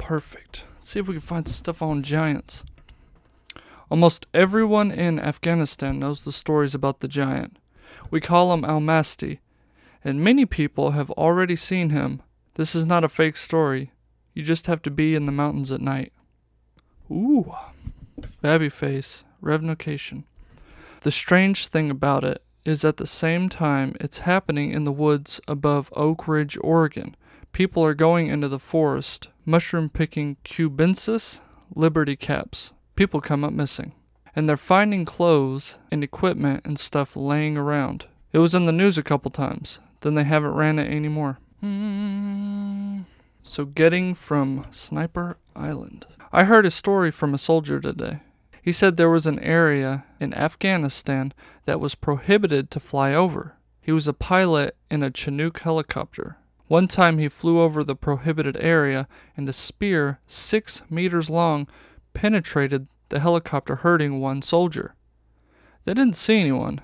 Perfect. Let's see if we can find some stuff on giants. Almost everyone in Afghanistan knows the stories about the giant. We call him Almasty, and many people have already seen him. This is not a fake story. You just have to be in the mountains at night. Ooh. Babby face. Revocation. The strange thing about it is at the same time it's happening in the woods above Oak Ridge, Oregon. People are going into the forest, mushroom picking cubensis, liberty caps. People come up missing. And they're finding clothes and equipment and stuff laying around. It was in the news a couple times. Then they haven't ran it anymore. So getting from Sniper Island. I heard a story from a soldier today. He said there was an area in Afghanistan that was prohibited to fly over. He was a pilot in a Chinook helicopter. One time he flew over the prohibited area and a spear 6 meters long penetrated the helicopter, hurting one soldier. They didn't see anyone,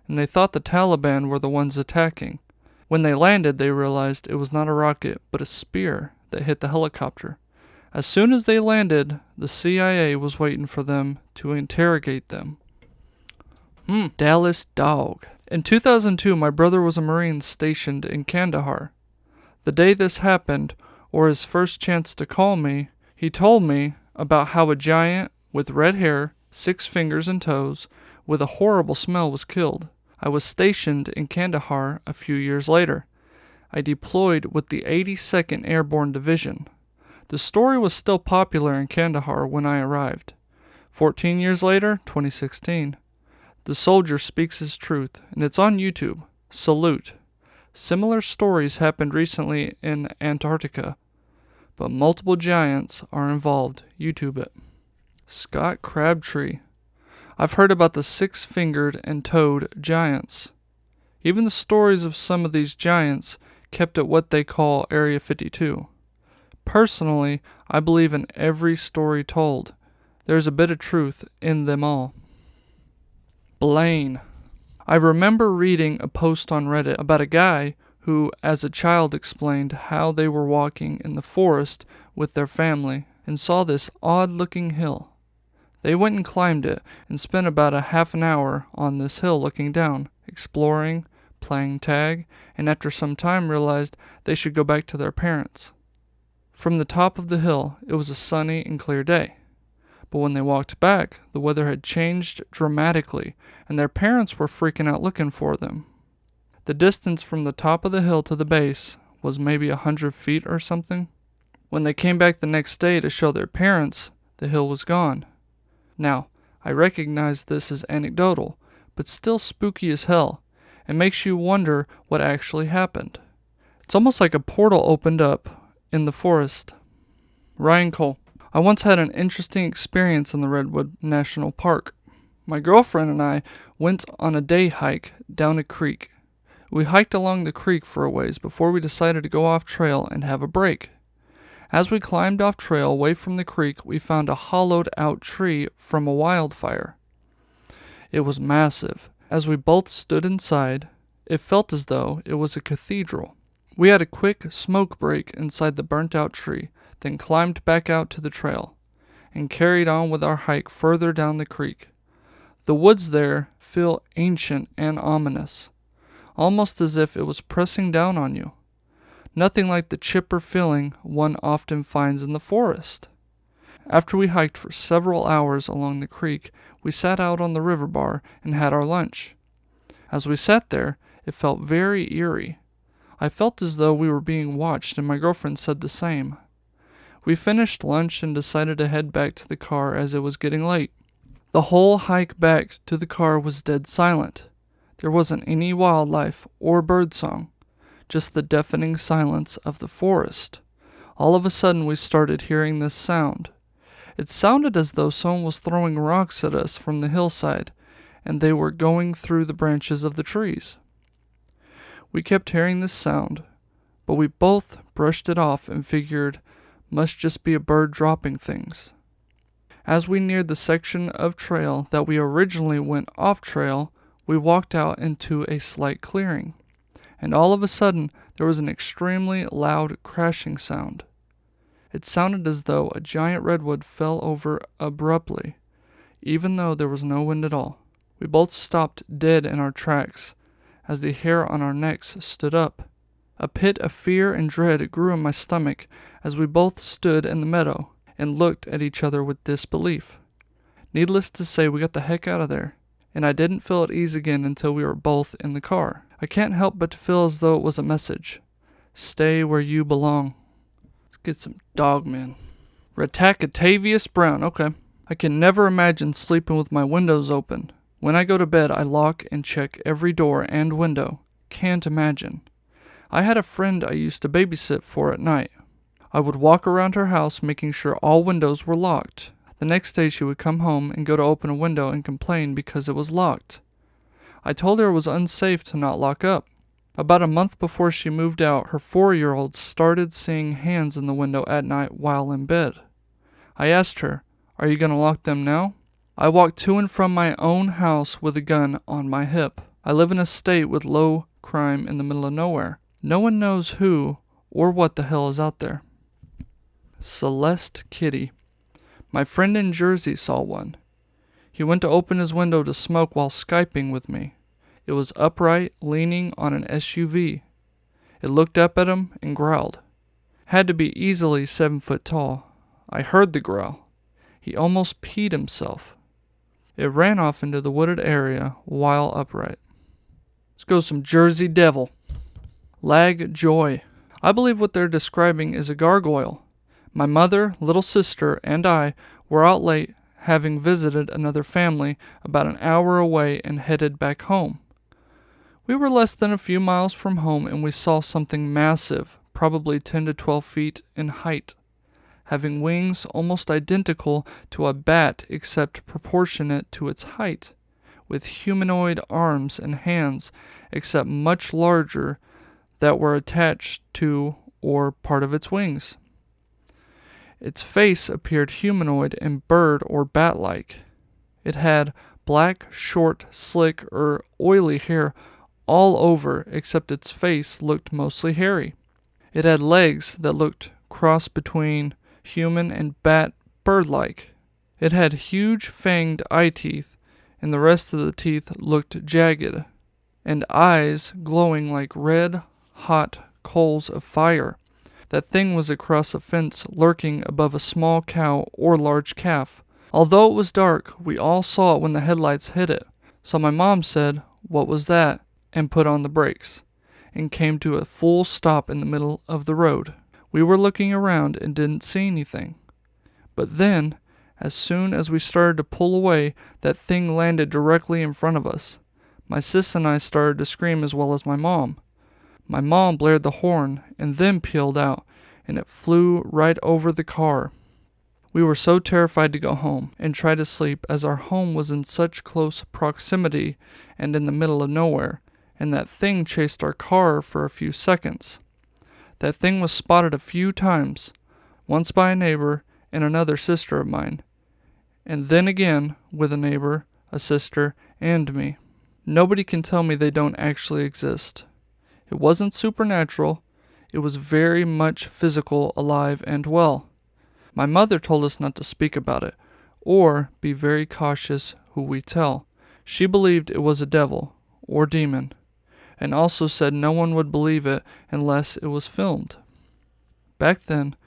and they thought the Taliban were the ones attacking. When they landed, they realized it was not a rocket, but a spear that hit the helicopter. As soon as they landed, the CIA was waiting for them to interrogate them. Dallas dog. In 2002, my brother was a Marine stationed in Kandahar. The day this happened, or his first chance to call me, he told me about how a giant with red hair, 6 fingers and toes, with a horrible smell was killed. I was stationed in Kandahar a few years later. I deployed with the 82nd Airborne Division. The story was still popular in Kandahar when I arrived. 14 years later, 2016. The soldier speaks his truth, and it's on YouTube. Salute. Similar stories happened recently in Antarctica, but multiple giants are involved. YouTube it. Scott Crabtree. I've heard about the 6-fingered and toed giants. Even the stories of some of these giants kept at what they call Area 52. Personally, I believe in every story told. There's a bit of truth in them all. Blaine. I remember reading a post on Reddit about a guy who, as a child, explained how they were walking in the forest with their family and saw this odd-looking hill. They went and climbed it and spent about a half an hour on this hill looking down, exploring, playing tag, and after some time realized they should go back to their parents. From the top of the hill, it was a sunny and clear day. But when they walked back, the weather had changed dramatically, and their parents were freaking out looking for them. The distance from the top of the hill to the base was maybe 100 feet or something. When they came back the next day to show their parents, the hill was gone. Now, I recognize this as anecdotal, but still spooky as hell, and makes you wonder what actually happened. It's almost like a portal opened up in the forest. Ryan Cole. I once had an interesting experience in the Redwood National Park. My girlfriend and I went on a day hike down a creek. We hiked along the creek for a ways before we decided to go off trail and have a break. As we climbed off trail away from the creek, we found a hollowed out tree from a wildfire. It was massive. As we both stood inside, it felt as though it was a cathedral. We had a quick smoke break inside the burnt out tree, then climbed back out to the trail, and carried on with our hike further down the creek. The woods there feel ancient and ominous, almost as if it was pressing down on you. Nothing like the chipper feeling one often finds in the forest. After we hiked for several hours along the creek, we sat out on the river bar and had our lunch. As we sat there, it felt very eerie. I felt as though we were being watched, and my girlfriend said the same. We finished lunch and decided to head back to the car as it was getting late. The whole hike back to the car was dead silent. There wasn't any wildlife or birdsong, just the deafening silence of the forest. All of a sudden we started hearing this sound. It sounded as though someone was throwing rocks at us from the hillside, and they were going through the branches of the trees. We kept hearing this sound, but we both brushed it off and figured must just be a bird dropping things. As we neared the section of trail that we originally went off trail, we walked out into a slight clearing, and all of a sudden there was an extremely loud crashing sound. It sounded as though a giant redwood fell over abruptly, even though there was no wind at all. We both stopped dead in our tracks as the hair on our necks stood up. A pit of fear and dread grew in my stomach as we both stood in the meadow and looked at each other with disbelief. Needless to say, we got the heck out of there, and I didn't feel at ease again until we were both in the car. I can't help but to feel as though it was a message. Stay where you belong. Let's get some Dogmen. Retacatavius Brown, okay. I can never imagine sleeping with my windows open. When I go to bed, I lock and check every door and window. Can't imagine. I had a friend I used to babysit for at night. I would walk around her house making sure all windows were locked. The next day she would come home and go to open a window and complain because it was locked. I told her it was unsafe to not lock up. About a month before she moved out, her 4-year-old started seeing hands in the window at night while in bed. I asked her, "Are you going to lock them now?" I walk to and from my own house with a gun on my hip. I live in a state with low crime in the middle of nowhere. No one knows who or what the hell is out there. Celeste Kitty. My friend in Jersey saw one. He went to open his window to smoke while Skyping with me. It was upright, leaning on an SUV. It looked up at him and growled. Had to be easily 7 foot tall. I heard the growl. He almost peed himself. It ran off into the wooded area while upright. Let's go some Jersey Devil. Lag Joy. I believe what they're describing is a gargoyle. My mother, little sister, and I were out late having visited another family about an hour away and headed back home. We were less than a few miles from home and we saw something massive, probably 10 to 12 feet in height, having wings almost identical to a bat except proportionate to its height, with humanoid arms and hands except much larger that were attached to or part of its wings. Its face appeared humanoid and bird or bat-like. It had black, short, slick, or oily hair all over except its face looked mostly hairy. It had legs that looked cross between human and bat bird-like. It had huge fanged eye teeth, and the rest of the teeth looked jagged, and eyes glowing like red, hot coals of fire. That thing was across a fence lurking above a small cow or large calf. Although it was dark, we all saw it when the headlights hit it. So my mom said, "What was that?" and put on the brakes, and came to a full stop in the middle of the road. We were looking around and didn't see anything. But then, as soon as we started to pull away, that thing landed directly in front of us. My sis and I started to scream as well as my mom. My mom blared the horn and then peeled out, and it flew right over the car. We were so terrified to go home and try to sleep as our home was in such close proximity and in the middle of nowhere, and that thing chased our car for a few seconds. That thing was spotted a few times, once by a neighbor and another sister of mine, and then again with a neighbor, a sister, and me. Nobody can tell me they don't actually exist. It wasn't supernatural. It was very much physical, alive, and well. My mother told us not to speak about it, or be very cautious who we tell. She believed it was a devil, or demon, and also said no one would believe it unless it was filmed. Back then,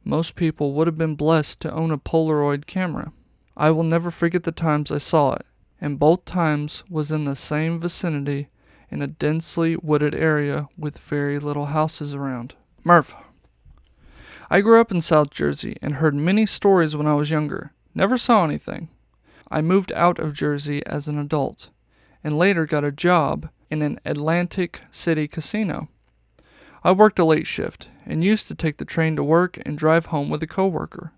most people would have been blessed to own a Polaroid camera. I will never forget the times I saw it, and both times was in the same vicinity in a densely wooded area with very little houses around. Murph. I grew up in South Jersey and heard many stories when I was younger. Never saw anything. I moved out of Jersey as an adult, and later got a job in an Atlantic City casino. I worked a late shift, and used to take the train to work and drive home with a coworker.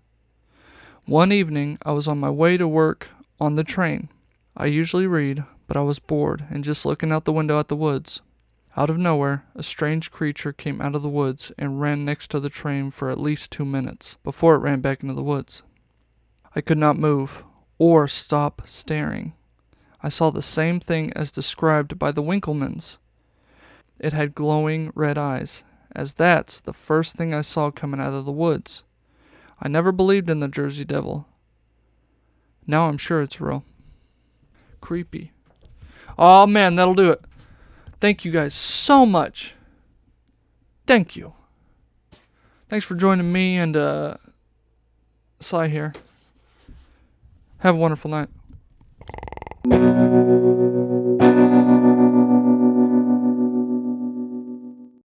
One evening, I was on my way to work on the train. I usually read, but I was bored and just looking out the window at the woods. Out of nowhere, a strange creature came out of the woods and ran next to the train for at least 2 minutes before it ran back into the woods. I could not move or stop staring. I saw the same thing as described by the Winklemans. It had glowing red eyes, as that's the first thing I saw coming out of the woods. I never believed in the Jersey Devil. Now I'm sure it's real. Creepy. Oh man, that'll do it. Thank you guys so much. Thank you. Thanks for joining me and Cy here. Have a wonderful night.